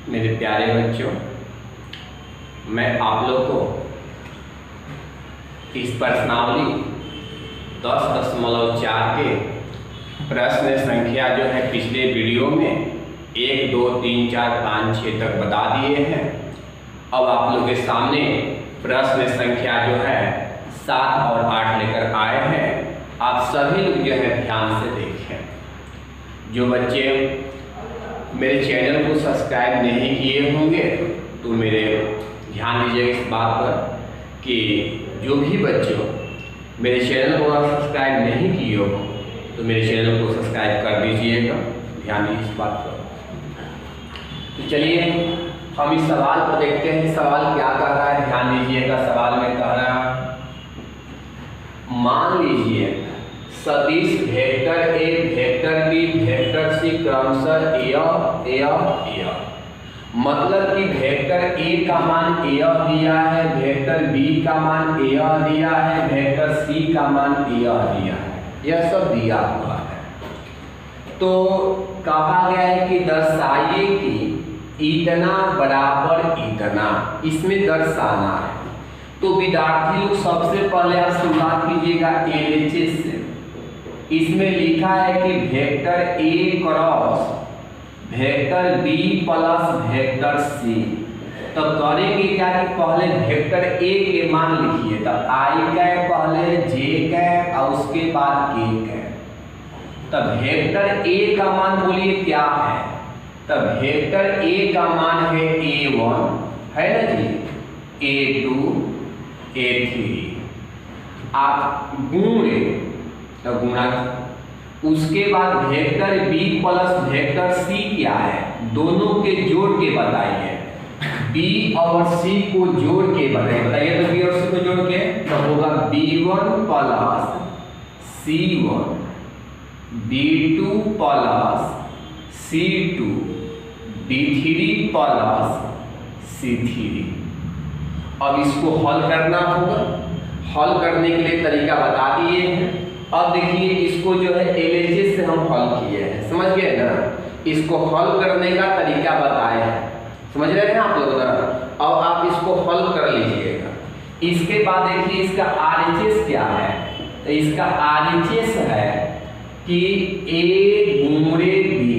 मेरे प्यारे बच्चों, मैं आप लोग को इस प्रश्नावली 10.4 के प्रश्न संख्या जो है पिछले वीडियो में 1, 2, 3, 4, 5, 6 तक बता दिए हैं। अब आप लोग के सामने प्रश्न संख्या जो है 7 और 8 लेकर आए हैं। आप सभी लोग जो है ध्यान से देखें। जो बच्चे मेरे चैनल को सब्सक्राइब नहीं किए होंगे तो मेरे ध्यान दीजिएगा इस बात पर कि जो भी बच्चों मेरे चैनल को सब्सक्राइब नहीं किए हो तो मेरे चैनल को सब्सक्राइब कर दीजिएगा। ध्यान दीजिए इस बात पर। तो चलिए हम इस सवाल को देखते हैं। सवाल क्या कह रहा है, ध्यान दीजिएगा। सवाल में कह रहा है, मान लीजिए सदिश vector A, vector B, vector C क्रमशः मतलब कि वेक्टर ए का मान दिया है, वेक्टर बी का मान दिया है, वेक्टर सी का मान दिया है, यह सब दिया हुआ है। तो कहा गया है कि दर्शाइए कि इतना बराबर इतना, इसमें दर्शाना है। तो विद्यार्थी लोग सबसे पहले आप शुरुआत कीजिएगा LHS से। इसमें लिखा है कि vector A cross vector B plus vector C. तो करेंगे क्या कि पहले वेक्टर ए के मान लिखिए। तो आई कैप पहले, जे कैप और उसके बाद के कैप। तब वेक्टर ए का मान बोलिए क्या है। तब वेक्टर ए का मान है A1 है ना जी, A2, A3। आप गुणे तो गुणा। उसके बाद vector B plus vector C क्या है, दोनों के जोड़ के बताइए। बी और सी को जोड़ के बताइए। तो बी और सी को जोड़ के तो होगा B1 plus C1, B2 plus C2, B3 plus C3। अब इसको हल करना होगा। हल करने के लिए तरीका बता दिए हैं। अब देखिए इसको जो है LHS से हम हल किए हैं, समझ गए ना। इसको हल करने का तरीका बताया है, समझ रहे हैं आप लोग ना। अब आप इसको हल कर लीजिएगा। इसके बाद देखिए इसका RHS क्या है। तो इसका RHS है कि A गुणे B।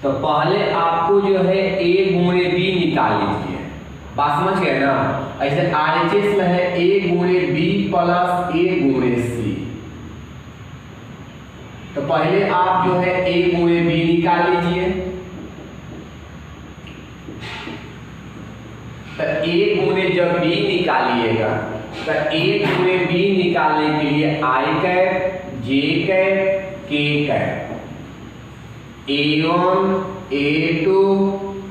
तो पहले आपको जो है A गुणे B निकाल लीजिए। बात समझ गए ना। ऐसे RHS में है A गुणे B प्लस A गुणे C। तो पहले आप जो है A गुणे B निकाल लीजिए। तो A गुणे जब B निकालिएगा तो A गुणे B निकालने के लिए I cap, J cap, K cap, A1, A2,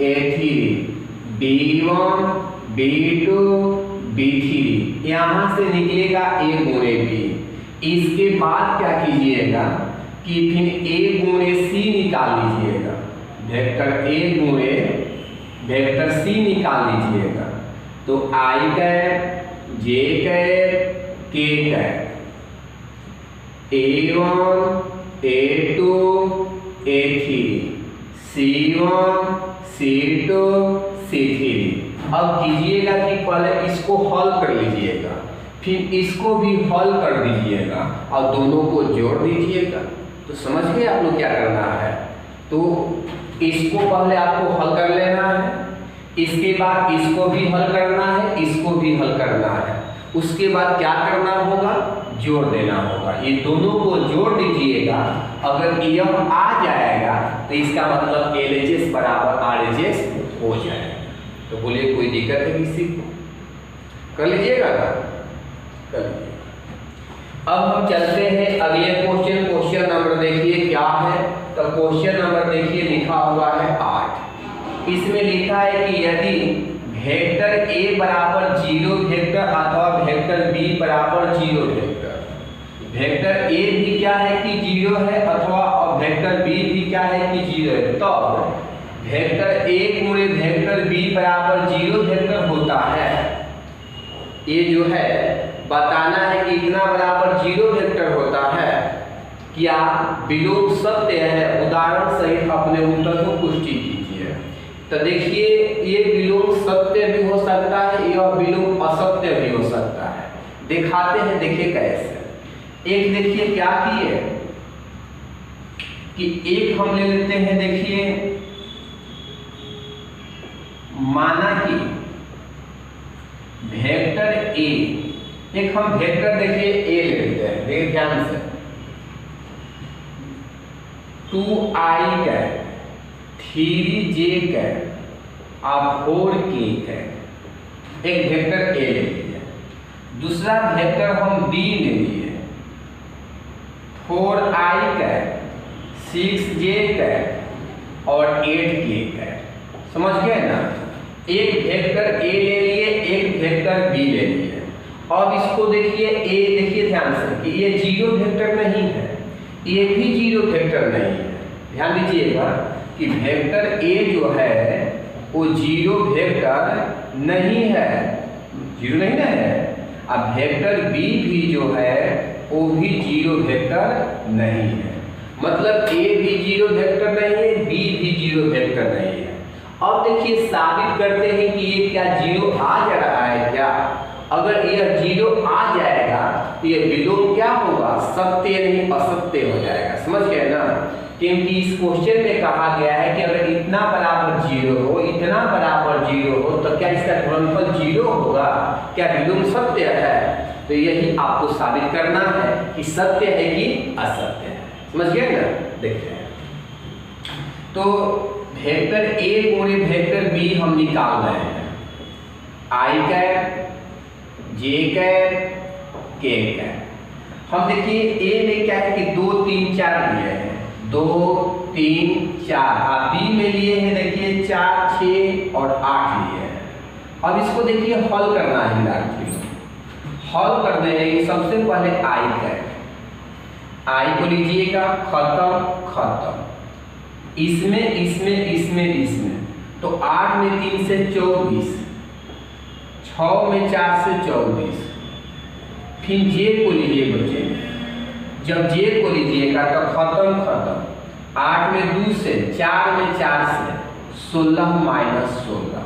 A3, B1, B2, B3। यहां से निकलेगा A गुणे B। इसके बाद क्या कीजिएगा कि फिर A गुणे C निकाल लीजिएगा। वेक्टर A गुणे वेक्टर C निकाल लीजिएगा। तो I cap, J cap, K cap, A1, A2, A3, C1, C2, C3। अब कीजिएगा कि पहले इसको हल कर लीजिएगा, फिर इसको भी हल कर दीजिएगा और दोनों को जोड़ दीजिएगा। तो समझ गए आप लोग क्या करना है। तो इसको पहले आपको हल कर लेना है, इसके बाद इसको भी हल करना है, इसको भी हल करना है। उसके बाद क्या करना होगा, जोड़ देना होगा। ये दोनों को जोड़ दीजिएगा। अगर यह आ जाएगा तो इसका मतलब LHS बराबर RHS हो जाएगा। तो बोलिए कोई दिक्कत है किसी को? कर लीजिएगा ना, कर लीजिए। अब हम चलते हैं अगले क्वेश्चन। क्वेश्चन नंबर देखिए क्या है। तो क्वेश्चन नंबर देखिए लिखा हुआ है 8। इसमें लिखा है कि यदि वेक्टर A बराबर 0 वेक्टर अथवा वेक्टर B बराबर 0 वेक्टर, वेक्टर A भी क्या है कि 0 है अथवा वेक्टर B भी क्या है कि 0 है, तो वेक्टर A गुणे वेक्टर B बराबर 0 वेक्टर होता है। ये जो है बताना है कि इतना बराबर 0 वेक्टर होता है। क्या विलोम सत्य है? उदाहरण सहित अपने उत्तर को पुष्टि कीजिए। तो देखिए ये विलोम सत्य भी हो सकता है, यह विलोम असत्य भी हो सकता है। दिखाते हैं, देखिए कैसे। एक देखिए क्या किए कि एक हम ले लेते हैं, देखिए माना कि वेक्टर ए, एक हम वेक्टर देखिए ए ले लेते हैं, देखिए ध्यान से 2i कैट 3j कैट और 4k कैट, एक वेक्टर ए ले लिया। दूसरा वेक्टर हम बी ले लिए 4i कैट 6j कैट और 8k कैट। समझ गए ना? एक वेक्टर ए ले लिए, एक वेक्टर बी ले लिए। अब इसको देखिए ए, देखिए ध्यान से कि ये जीरो वेक्टर नहीं है, ये भी जीरो वेक्टर नहीं है। ध्यान दीजिएगा कि वेक्टर ए जो है वो जीरो वेक्टर नहीं है, जीरो नहीं ना है। अब वेक्टर बी भी जो है वो भी जीरो वेक्टर नहीं है, मतलब ए भी जीरो वेक्टर नहीं है, बी भी जीरो वेक्टर नहीं है। अब देखिए साबित करते हैं कि ये क्या जीरो आ जा रहा है क्या? अगर यह जीरो आ जाएगा तो ये विलोम क्या होगा? सत्य नहीं असत्य हो जाएगा। समझ गए ना? क्योंकि इस क्वेश्चन में कहा गया है कि अगर इतना बराबर जीरो हो, इतना बराबर जीरो हो तो क्या इसका गुणनफल जीरो होगा? क्या विलोम सत्य है? तो यही आपको साबित करना है कि सत्य है कि असत्य है। समझ गए ना? देखते हैं। तो वेक्टर ए गुणे वेक्टर बी हम निकाल रहे हैं, आई कैट जे कैट के कैट। हम देखिए ए में क्या है कि 2 3 4 लिए हैं, 2 3 4। आप बी में लिए हैं देखिए 4 6 और 8 लिए हैं। अब इसको देखिए हल करना है विद्यार्थियों। हल करने हैं सबसे पहले आई कैट, आई को लीजिएगा, खत्म खत्म, इसमें इसमें इसमें इसमें, तो 8 में 3 से 24, 6 में 4 से 24। फिर जे को लीजिए बच्चे, जब जे को लीजिएगा तो खत्म खत्म, 8 में 2 से, 4 में 4 से 16 माइनस 16।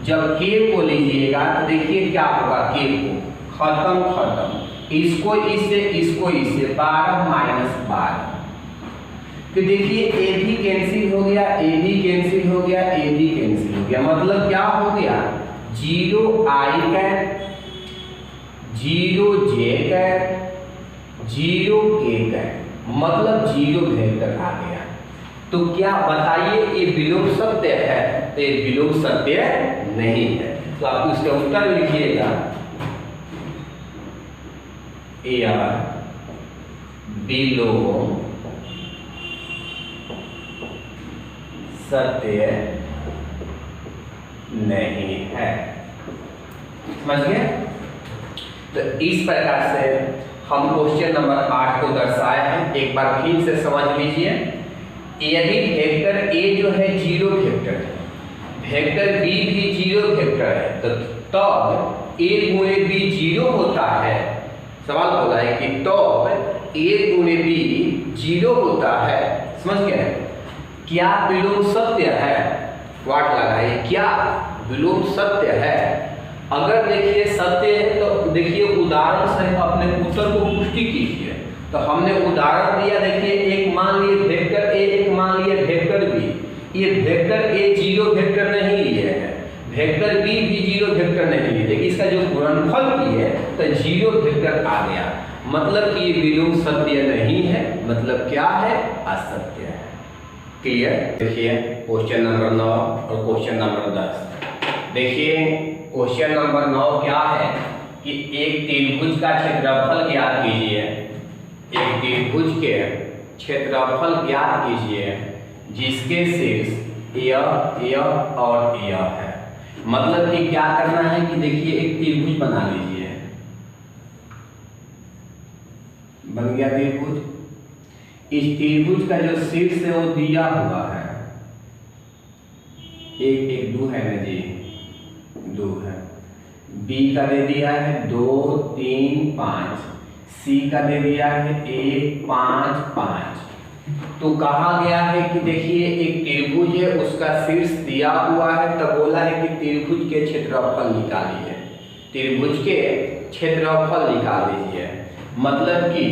जब के को लीजिएगा तो देखिए क्या होगा, के को खत्म खत्म, इसको इससे इसको इससे 12 माइनस 12। फिर देखिए ए भी कैंसिल हो गया, ए भी कैंसिल हो गया, ए भी कैंसिल हो गया। मतलब क्या हो गया? 0 आई कैट, 0 जे कैट, 0 के कैट, मतलब 0 वेक्टर आ गया। तो क्या बताइए ये विलोम सत्य है? तो ये विलोम सत्य नहीं है। तो आप उसका उत्तर लिखिएगा ए विलोम सत्य नहीं है। समझ गए? तो इस प्रकार से हम क्वेश्चन नंबर 8 को दर्शाए हैं। एक बार फिर से समझ लीजिए। यदि वेक्टर ए जो है जीरो वेक्टर है, वेक्टर बी भी जीरो वेक्टर है, तो तब ए गुणे बी जीरो होता है। सवाल हो रहा है कि तब ए गुणे बी जीरो होता है। समझ गए? क्या विलोम सत्य है? वाट लगाइए, क्या विलोम सत्य है? अगर देखिए सत्य है तो देखिए उदाहरण से अपने उत्तर को पुष्टि कीजिए। तो हमने उदाहरण दिया, देखिए एक मान लिए वेक्टर ए, एक मान लिए वेक्टर बी। ये वेक्टर ए जीरो वेक्टर नहीं लिए है, वेक्टर बी भी जीरो वेक्टर नहीं लिए, लेकिन इसका जो गुणनफल किए तो जीरो वेक्टर आ गया। मतलब कि ये विलोम सत्य नहीं है, मतलब क्या है? असत्य है। क्लियर? देखिए क्वेश्चन नंबर 9 और क्वेश्चन नंबर 10। देखिए क्वेश्चन नंबर 9 क्या है कि एक त्रिभुज का क्षेत्रफल ज्ञात कीजिए। एक त्रिभुज के क्षेत्रफल ज्ञात कीजिए जिसके शीर्ष यह और यह है। मतलब कि क्या करना है कि देखिए एक त्रिभुज बना लीजिए। बन गया त्रिभुज। इस त्रिभुज का जो शीर्ष है वो दिया हुआ है, 1 1 2 है ना जी, 2 है। बी का दे दिया है 2 3 5, सी का दे दिया है 1 5 5। तो कहा गया है कि देखिए एक त्रिभुज है, उसका शीर्ष दिया हुआ है, तब बोला है कि त्रिभुज के क्षेत्रफल निकालिए, त्रिभुज के क्षेत्रफल निकाल दीजिए। मतलब कि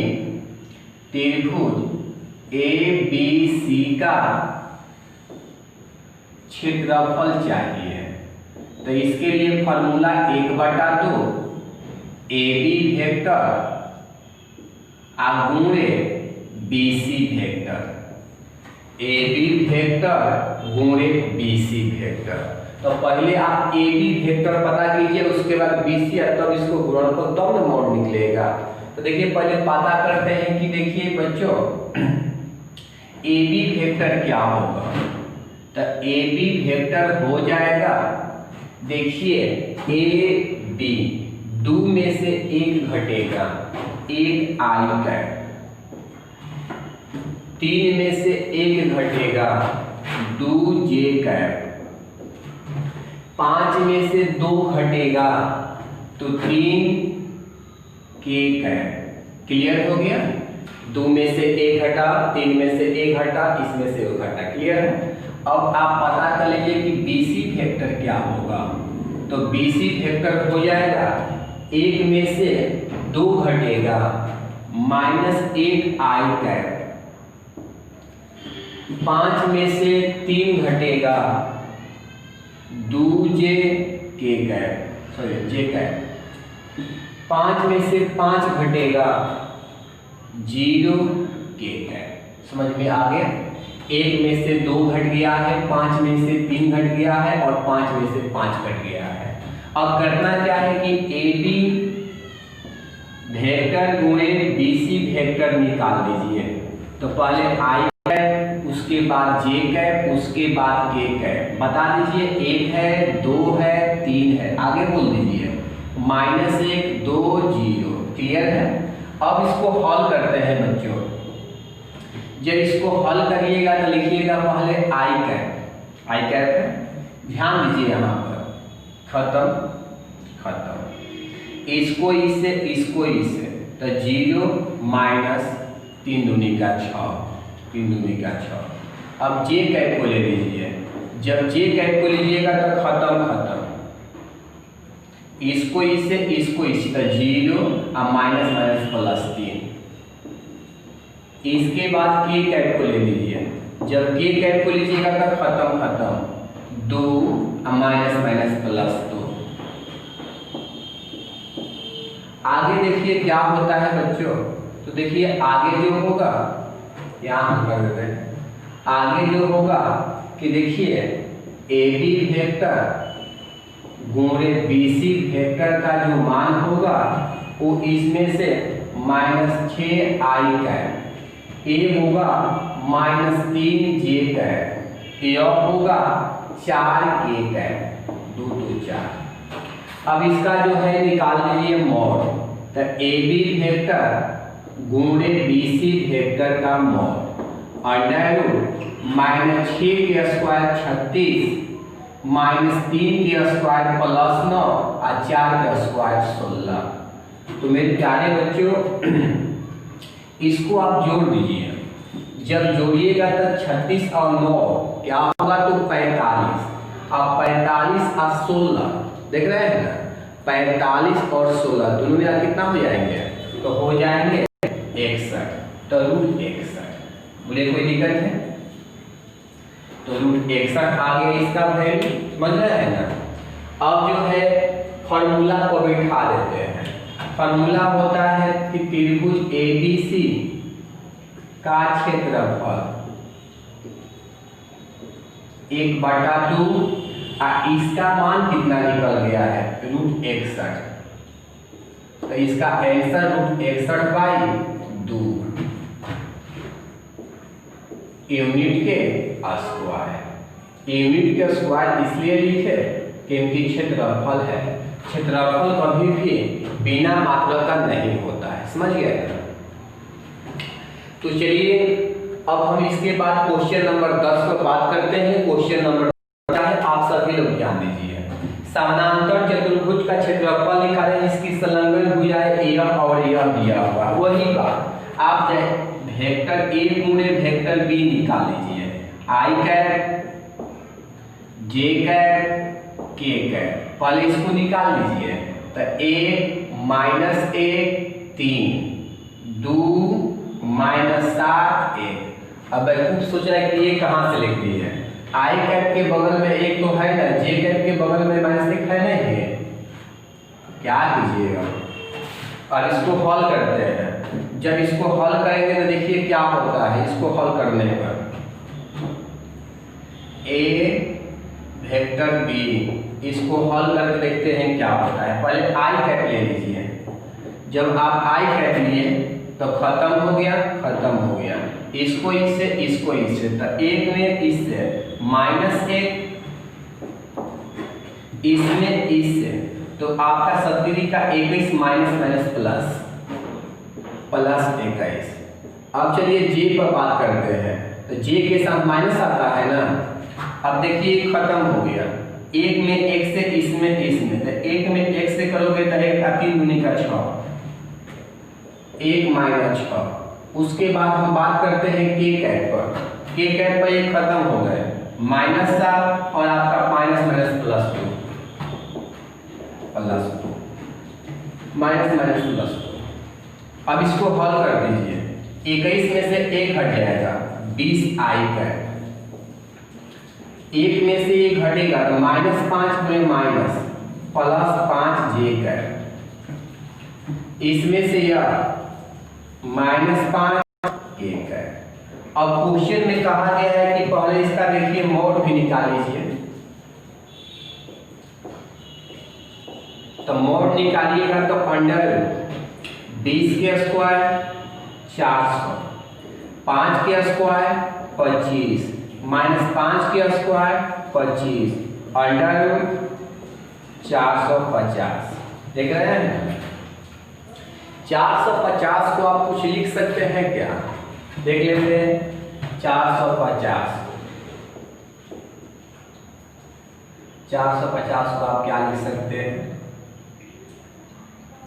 त्रिभुज ए बी सी का क्षेत्रफल चाहिए। तो इसके लिए फॉर्मूला 1/2 ए बी वेक्टर गुणे BC वेक्टर, AB वेक्टर गुणे BC वेक्टर। तो पहले आप AB वेक्टर पता कीजिए, उसके बाद BC, तब इसको गुणनफल तब न मोड निकलेगा। तो देखिए पहले पता करते हैं कि देखिए बच्चों AB वेक्टर क्या होगा। तो AB वेक्टर हो जाएगा, देखिए AB 2 में से 1 घटेगा, 1 आई कैप, 3 में से 1 घटेगा, 2 जे कैप, 5 में से 2 घटेगा तो 3 के कैप। क्लियर हो गया? 2 में से 1 घटा, 3 में से 1 घटा, इसमें से 1 घटा। क्लियर है? अब आप पता कर लीजिए कि BC वेक्टर क्या होगा। तो BC वेक्टर हो जाएगा 1 में से 2 घटेगा -1 आई कैप, 5 में से 3 घटेगा 2 जे के कैप, सॉरी जे कैप, 5 में से 5 घटेगा 0 के कैप। समझ में आ गया? 1 में से 2 घट गया है, 5 में से 3 घट गया है और 5 में से 5 घट गया है। अब करना क्या है कि AB वेक्टर गुणे BC वेक्टर निकाल दीजिए। तो पहले I कैप, उसके बाद J कैप, उसके बाद K कैप। बता दीजिए 1 है, 2 है, 3 है, आगे बोल दीजिए -1 2 0। क्लियर है? अब इसको हल करते हैं बच्चों। जब इसको हल करिएगा तो लिखिएगा पहले I कैप, I कैप है, ध्यान दीजिए यहाँ पर, खत्म खत्म, इसको इससे, इसको इससे, तो 0 -3 दूनी का 6, 3 दूनी का 6। अब J कैप को ले लीजिए। जब J कैप को लीजिएगा तो खत्म खत्म, इसको इससे, इसको इससे, तो 0 और -3। इसके बाद K कैप को ले लीजिए। जब K कैप को लीजिएगा तो खत्म खत्म, 2 और -2। आगे देखिए क्या होता है बच्चों। तो देखिए आगे जो होगा, यहाँ हम कर देते हैं, आगे जो होगा कि देखिए AB वेक्टर गुणे BC वेक्टर का जो मान होगा वो इसमें से -6 आई कैप, A होगा -3 जे कैप, यह होगा 4 के कैप, 2 2 4। अब इसका जो है निकाल लीजिए मोड। तो AB वेक्टर गुणे BC वेक्टर का मोड, -6 के स्क्वायर 36, -3 के स्क्वायर +9 और 4 के स्क्वायर 16। तो मेरे प्यारे बच्चों इसको आप जोड़ दीजिए। जब जोड़िएगा तो 36 और 9 क्या होगा, तो 45। अब 45 और 16 देख रहे हैं ना, 45 और 16 दोनों में कितना हो जाएंगे, तो हो जाएंगे 61। तो √61। बोले कोई दिक्कत है? तो √61 आ गया इसका वैल्यू, समझ रहे हैं ना। अब जो है फॉर्मूला को बैठा देते हैं। फॉर्मूला होता है कि त्रिभुज ABC का क्षेत्रफल 1/2, इसका मान कितना निकल गया है, √61। तो इसका आंसर √61/2 यूनिट के स्क्वायर। यूनिट के स्क्वायर इसलिए लिखे क्योंकि क्षेत्रफल है। क्षेत्रफल कभी भी बिना मात्रा का नहीं होता है, समझ गए? तो चलिए अब हम इसके बाद क्वेश्चन नंबर 10 पर बात करते हैं। क्वेश्चन नंबर आप सभी लोग ध्यान दीजिए। समानांतर चतुर्भुज का क्षेत्रफल निकालें जिसकी संलग्न भुजाएं यह और यह दिया हुआ। वही बात आप वेक्टर ए गुणे वेक्टर बी निकाल लीजिए। आई कैप, जे कैप, के कैप, पहले इसको निकाल लीजिए। तो 1 माइनस 1 3, 2 माइनस 7 1। अब खूब सोच रहा है कि ये कहाँ से लिख दी है। आई कैप के बगल में एक तो है ना, जे कैप के बगल में माइनस 1 है ना, ये क्या कीजिएगा और इसको हल करते हैं। जब इसको हल करेंगे तो देखिए क्या होता है। इसको हल करने पर ए वेक्टर बी, इसको हल करके देखते हैं क्या होता है। पहले आई कैप ले लीजिए। जब आप आई कैप लिए तो खत्म हो गया, खत्म हो गया। इसको इससे, इसको इससे, तो एक में इससे माइनस 1, इसमें इससे, तो आपका 70 का 21 माइनस माइनस प्लस, प्लस 21। अब चलिए जे पर बात करते हैं। तो जे के साथ माइनस आता है ना। अब देखिए खत्म हो गया। एक में एक से, इसमें इसमें, तो एक में एक से करोगे तो 1 का 3 दूनी का 6, 1 माइनस 6। उसके बाद हम बात करते हैं के कैप पर। के कैप पर एक खत्म हो गए, माइनस 7 और आपका minus minus plus 2, plus 2, minus minus plus 2। अब इसको हल कर दीजिए। 21 में से 1 हट जाएगा, 20 आई कैप। 1 में से 1 घटेगा तो -5 में माइनस, प्लस 5 जे कैप। इसमें से यह -5 के कैप। अब क्वेश्चन में कहा गया है कि पहले इसका देखिए मोड भी निकाल लीजिए। तो मोड निकालिएगा तो अंडर 20 के स्क्वायर 400, 5 के स्क्वायर 25, -5 के स्क्वायर 25, अंडर 450। देख रहे हैं 450 को आप कुछ लिख सकते हैं क्या? देख लेते हैं। 450 को आप क्या लिख सकते हैं?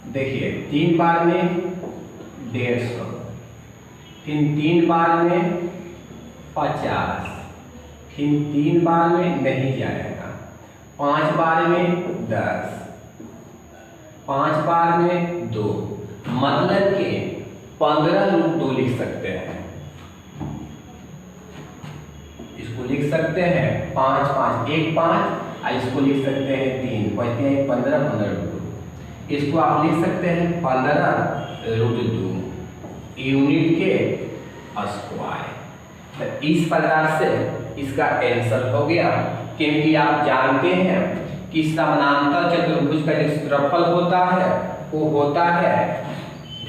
देखिए 3 बार में 150, फिर 3 बार में 50, फिर 3 बार में नहीं जाएगा, 5 बार में 10, 5 बार में 2, मतलब कि 15√2 लिख सकते हैं। इसको लिख सकते हैं 5 5 1 5, और इसको लिख सकते हैं 3 बचते हैं 15 इसको आप लिख सकते हैं 15√2 यूनिट के स्क्वायर। तो इस प्रकार से इसका आंसर हो गया। क्योंकि आप जानते हैं कि समानांतर चतुर्भुज का जो क्षेत्रफल होता है वो होता है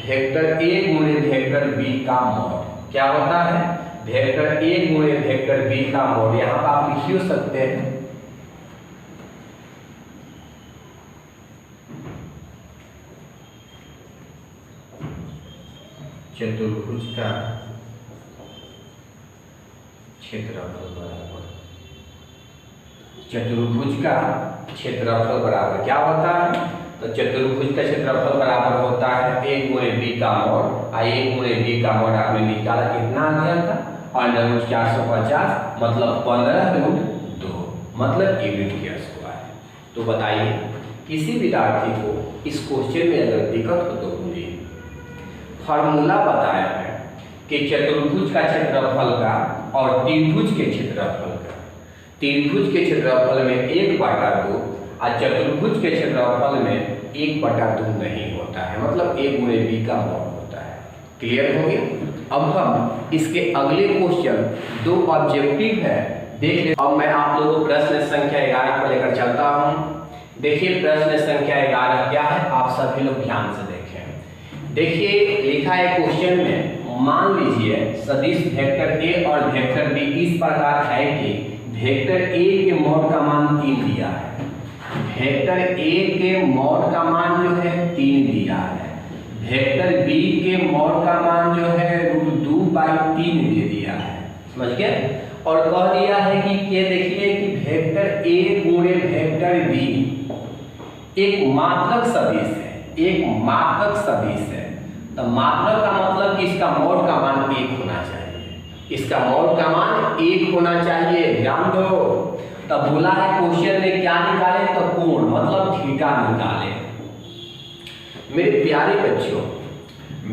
वेक्टर ए गुणे वेक्टर बी का मोड। क्या होता है? वेक्टर ए गुणे वेक्टर बी का मोड। यहाँ पर आप लिख सकते हैं चतुर्भुज का क्षेत्रफल बराबर, चतुर्भुज का क्षेत्रफल बराबर क्या होता है? तो चतुर्भुज का क्षेत्रफल बराबर होता है ए गुणे बी का मोड। ए गुणे बी का मोड आपने निकाला, कितना आ गया था? √450, मतलब 15√2, मतलब यूनिट के स्क्वायर। तो बताइए किसी विद्यार्थी को इस क्वेश्चन में अगर दिक्कत हो तो बोलिए। फॉर्मूला बताया है कि चतुर्भुज का क्षेत्रफल का और त्रिभुज के क्षेत्रफल का। त्रिभुज के क्षेत्रफल में 1/2 और चतुर्भुज के क्षेत्रफल में 1/2 नहीं होता है, मतलब ए गुणे बी का मोड होता है। क्लियर हो गया? अब हम इसके अगले क्वेश्चन 2 ऑब्जेक्टिव है देख ले। अब मैं आप लोगों को प्रश्न संख्या 11 पर लेकर चलता हूं। देखिए प्रश्न संख्या 11 क्या है, आप सभी लोग ध्यान से देखें। देखिए लिखा है क्वेश्चन में, मान लीजिए सदिश वेक्टर ए और वेक्टर बी इस प्रकार है कि वेक्टर ए के मोड का मान 3 दिया है, वेक्टर ए के मोड का मान जो है 3 दिया है, वेक्टर बी के मोड का मान जो है √2/3 दे दिया है। समझ गए? और कह दिया है कि ये देखिए कि वेक्टर ए गुणे वेक्टर बी एक मात्रक सदिश है, एक मात्रक सदिश है। तो मात्रक का मतलब कि इसका मॉड का मान 1 होना चाहिए, इसका मॉड का मान 1 होना चाहिए, ध्यान दो। तब बोला है क्वेश्चन में क्या निकाले, तो कोण मतलब थीटा निकाले। मेरे प्यारे बच्चों,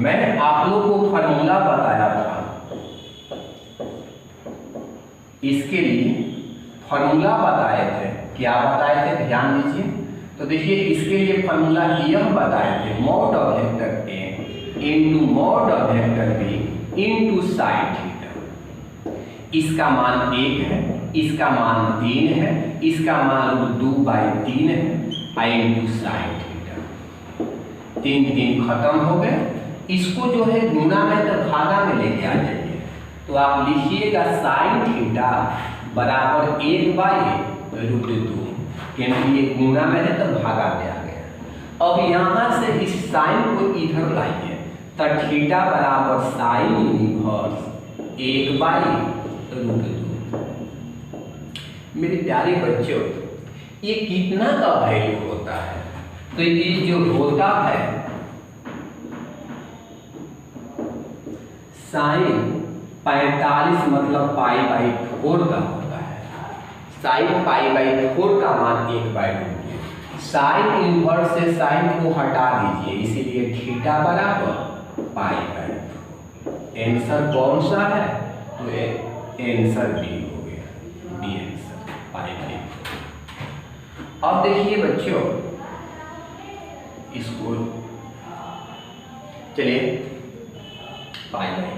मैं आप लोग को फॉर्मूला बताया था, इसके लिए फॉर्मूला बताए थे, क्या बताए थे ध्यान दीजिए। तो देखिए इसके लिए फॉर्मूला यह बताए थे, mod of vector A into mod of vector B into sine theta. इसका मान 1 है, इसका मान 3 है, इसका मान √2/3 है, आई इनटू साइन थीटा। 3 खत्म हो गए। इसको जो है गुना में तो भागा में लेके आ जाइए, तो आप लिखिएगा साइन थीटा बराबर 1/√2, क्योंकि ये गुना में है तो भागा में आ गया। अब यहाँ से इस साइन को इधर लाइए, तो थीटा बराबर साइन इनवर्स 1/√2। मेरे प्यारे बच्चों, ये कितना का वैल्यू होता है, तो ये जो होता है साइन 45 मतलब π/4 का होता है। साइन π/4 का मान 1/√2। साइन इनवर्स से साइन को हटा दीजिए, इसीलिए थीटा बराबर π/4। आंसर कौन सा है, तो आंसर बी हो गया, बी आंसर π/4। अब देखिए बच्चों, इसको चलिए π/4।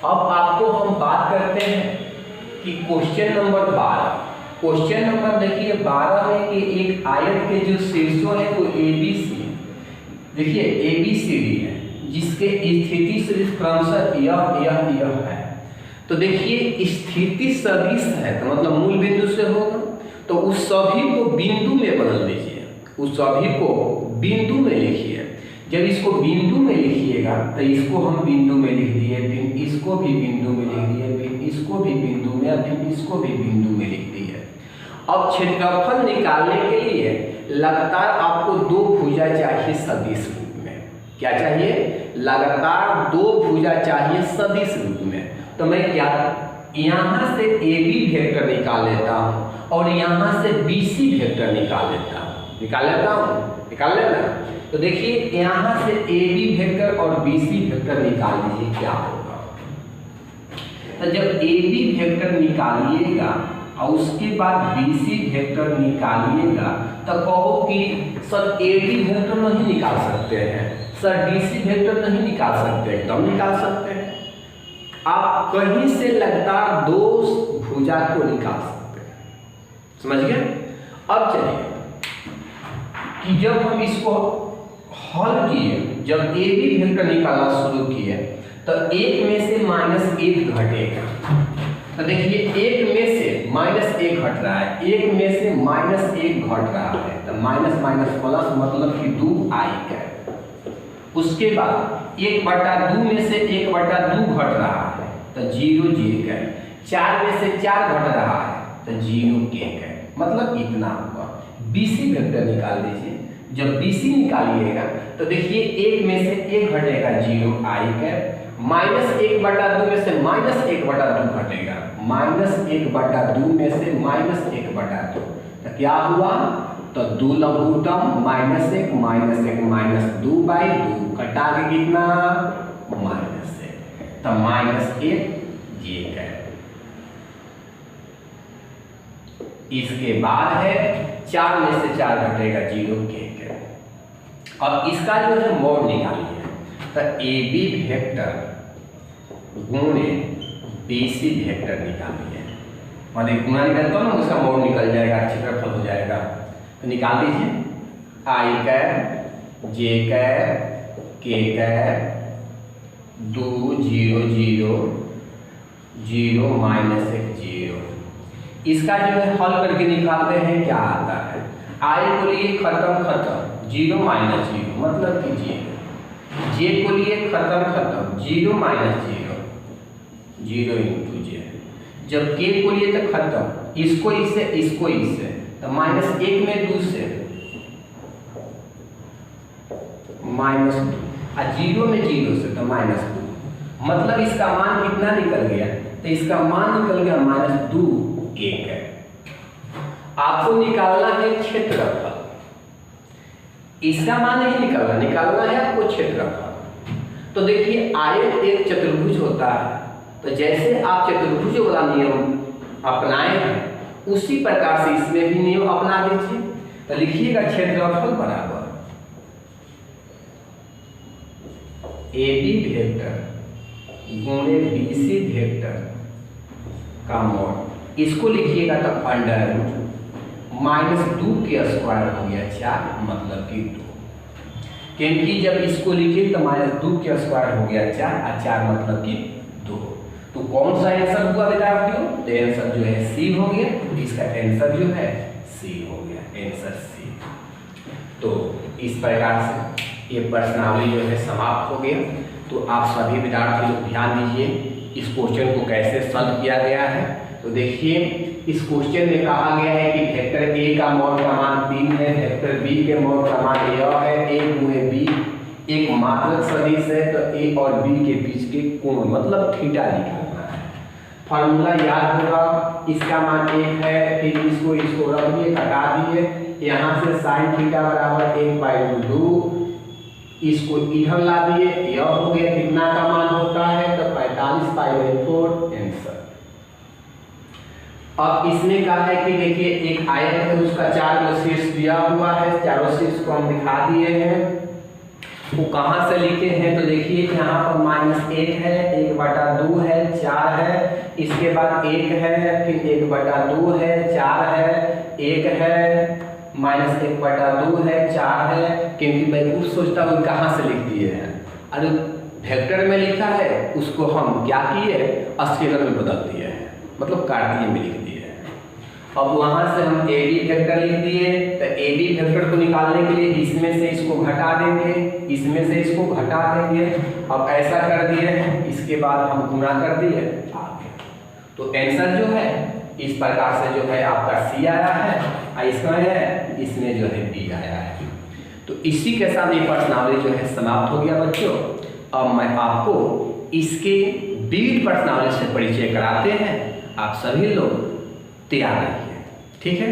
अब आपको हम बात करते हैं कि क्वेश्चन नंबर 12। क्वेश्चन नंबर देखिए 12 में कि एक आयत के जो शीर्षों है वो ABC, देखिए ABCD है, जिसके स्थिति सदिश क्रमशः यह है। तो देखिए स्थिति सदिश है तो मतलब मूल बिंदु से होगा, तो उस सभी को बिंदु में बदल दीजिए, उस सभी को बिंदु में लिखिए। जब इसको बिंदु में लिखिएगा तो इसको हम बिंदु में लिख दिए, फिर इसको भी बिंदु में लिख दिए, फिर इसको भी बिंदु में, फिर इसको भी बिंदु में लिख दिए। अब क्षेत्रफल निकालने के लिए लगातार आपको 2 भुजा चाहिए सदिश रूप में। क्या चाहिए, लगातार 2 भुजा चाहिए सदिश रूप में। तो मैं क्या यहाँ से AB वेक्टर निकाल लेता हूँ और यहाँ से BC वेक्टर निकाल लेता हूँ, निकाल लेना। तो देखिए यहाँ से AB वेक्टर और BC वेक्टर निकाल लीजिए, क्या होगा। तो जब AB वेक्टर निकालिएगा और उसके बाद BC वेक्टर निकालिएगा, तो कहो कि सर AB वेक्टर नहीं निकाल सकते हैं, सर DC वेक्टर नहीं निकाल सकते, एकदम निकाल सकते हैं। आप कहीं से लगातार 2 भुजा को निकाल सकते हैं, समझ गए। अब चलिए कि जब हम इसको हल किए, जब AB वेक्टर निकालना शुरू किए, तो 1 में से -1 घटेगा। तो देखिए 1 में से -1 घट रहा है, 1 में से -1 घट रहा है, तो माइनस माइनस प्लस मतलब कि 2i। उसके बाद 1/2 में से 1/2 घट रहा है, तो 0j। 4 में से 4 घट रहा है, तो 0k। मतलब इतना हुआ। BC वेक्टर निकाल दीजिए। जब BC निकालिएगा तो देखिए 1 में से 1 घटेगा 0i, -1/2 में से -1/2 घटेगा, -1/2 में से -1/2, तो क्या हुआ, तो 2 लघुत्तम -1 -2/2 कटा के कितना -1, तो -1j। इसके बाद है 4 में से 4 घटेगा 0k। अब इसका जो है मोड निकालिए, तो AB वेक्टर गुणे BC वेक्टर निकालिए, मतलब गुणा निकलता है ना, उसका मोड निकल जाएगा, क्षेत्रफल हो जाएगा। तो निकाल दीजिए i j k 2 0 0 0 -1 0। इसका जो है हल करके निकालते हैं, क्या आता है, i को लिए खत्म 0 -0 मतलब कि 0, j को लिए खत्म 0 -0 0 × j। जब k को लिए तो खत्म, इसको इससे, तो -1 में 2 से -2, और 0 में 0 से तो -2, मतलब इसका मान कितना निकल गया, तो इसका मान निकल गया -2 1 है। आपको निकालना है क्षेत्रफल, इसका मान नहीं निकालना है आपको क्षेत्रफल। तो देखिए आयत एक चतुर्भुज होता है, तो जैसे आप चतुर्भुज वाला नियम अपनाए हैं उसी प्रकार से इसमें भी नियम अपना दीजिए। तो लिखिएगा क्षेत्रफल बराबर AB वेक्टर गुणे BC वेक्टर का मॉड, इसको लिखिएगा तब अंडर -2 के स्क्वायर हो गया 4, मतलब कि 2, क्योंकि जब इसको लिखे तो -2 के स्क्वायर हो गया 4 और 4 मतलब कि 2। तो कौन सा आंसर हुआ विद्यार्थियों, तो आंसर जो है C हो गया, इसका आंसर जो है C हो गया, आंसर C। तो इस प्रकार से ये प्रश्नावली जो है समाप्त हो गया। तो आप सभी विद्यार्थी लोग ध्यान दीजिए इस क्वेश्चन को कैसे सॉल्व किया गया है। तो देखिए इस क्वेश्चन में कहा गया है कि वेक्टर A का मॉड का मान 3 है, वेक्टर B के मॉड का मान यह है, A गुणे B एक मात्रक सदिश है, तो A और B के बीच के कोण मतलब थीटा निकालना है। फॉर्मूला याद होगा, इसका मान 1 है, फिर इसको रख दिए, घटा दिए, यहाँ से sin थीटा बराबर 1/2, इसको इधर ला दिए, यह हो गया कितना का मान होता है, तो 45/4 आंसर। अब इसमें कहा है कि देखिए एक आयत है, उसका 4 शीर्ष दिया हुआ है, चारों शीर्ष को हम दिखा दिए हैं। वो कहाँ से लिखे हैं, तो देखिए यहाँ पर -1 है, 1/2 है, 4 है, इसके बाद 1 है, फिर 1/2 है, 4 है, 1 है, -1/2 है, 4 है, क्योंकि मैं खुद सोचता हूँ कहाँ से लिख दिए हैं। अरे वेक्टर में लिखा है उसको हम क्या किए, स्केलर में बदल दिए हैं, मतलब कार्तीय में लिख दिए हैं। अब वहाँ से हम AB वेक्टर लिख दिए, तो AB वेक्टर को निकालने के लिए इसमें से इसको घटा देंगे, इसमें से इसको घटा देंगे। अब ऐसा कर दिए, इसके बाद हम गुणा कर दिए, आ गया। तो आंसर जो है इस प्रकार से जो है आपका C आया है, और इसमें है, इसमें जो है B आया है। तो इसी के साथ ये प्रश्नावली जो है समाप्त हो गया बच्चों। अब मैं आपको इसके बीट प्रश्नावली से परिचय कराते हैं, आप सभी लोग तैयार रहिए, ठीक है।